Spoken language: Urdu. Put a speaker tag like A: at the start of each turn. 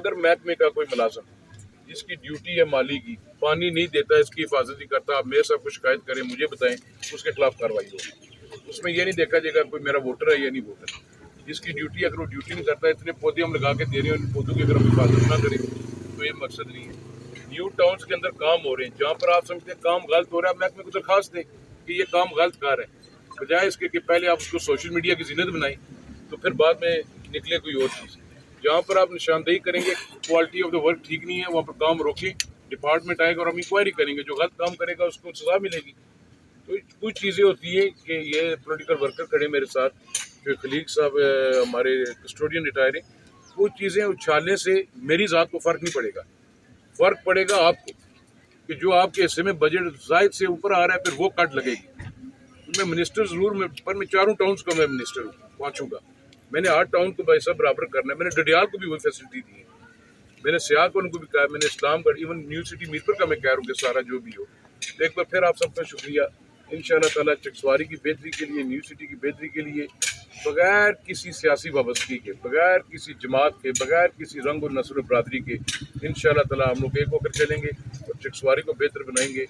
A: اگر محکمے کا کوئی ملازم جس کی ڈیوٹی ہے مالی کی پانی نہیں دیتا، اس کی حفاظت نہیں کرتا، آپ میئر صاحب کو شکایت کریں، مجھے بتائیں، اس کے خلاف کارروائی ہو۔ اس میں یہ نہیں دیکھا جائے گا کوئی میرا ووٹر ہے یا نہیں ووٹر، جس کی ڈیوٹی اگر وہ ڈیوٹی نہیں کرتا، اتنے پودے ہم لگا کے دے رہے ہیں، ان پودوں کی اگر ہم حفاظت نہ کریں تو یہ مقصد نہیں ہے۔ نیو ٹاؤنز کے اندر کام ہو رہے ہیں، جہاں پر آپ سمجھتے ہیں کام غلط ہو رہا ہے، محکمے کو درخواست دیں کہ یہ کام غلط کار ہے، بجائے اس کے کہ پہلے آپ اس کو سوشل میڈیا کی زینت بنائیں تو پھر بعد میں نکلے کوئی اور چیز۔ جہاں پر آپ نشاندہی کریں گے کوالٹی آف دا ورک ٹھیک نہیں ہے، وہاں پر کام روکیں، ڈپارٹمنٹ آئے گا اور ہم انکوائری کریں گے، جو غلط کام کرے گا اس کو سزا ملے گی۔ تو کچھ چیزیں ہوتی ہیں کہ یہ پولیٹیکل ورکر کھڑے میرے ساتھ، جو خلیق صاحب ہمارے کسٹوڈین ریٹائر ہیں، وہ چیزیں اچھالنے سے میری ذات کو فرق نہیں پڑے گا، فرق پڑے گا آپ کو کہ جو آپ کے حصے میں بجٹ زائد سے اوپر آ رہا ہے پھر وہ کٹ لگے گی۔ میں منسٹر ضرور میں چاروں ٹاؤنز کا میں منسٹر ہوں، پہنچوں گا، میں نے 8 ٹاؤن کو بھائی صاحب برابر کرنا ہے، میں نے ڈڈیال کو بھی وہی فیسلٹی دی ہے، میں نے سیاہ کو ان کو بھی کہا ہے، میں نے اسلام گڑھ ایون نیو سٹی میرپور کا میں کہہ رہا ہوں کہ سارا جو بھی ہو۔ تو ایک بار پھر آپ سب کا شکریہ، انشاءاللہ تعالیٰ چکسواری کی بہتری کے لیے، نیو سٹی کی بہتری کے لیے، بغیر کسی سیاسی وابستگی کے، بغیر کسی جماعت کے، بغیر کسی رنگ و نسل و برادری کے، انشاءاللہ تعالیٰ ہم لوگ ایک ہو کر چلیں گے اور چکسواری کو بہتر بنائیں گے۔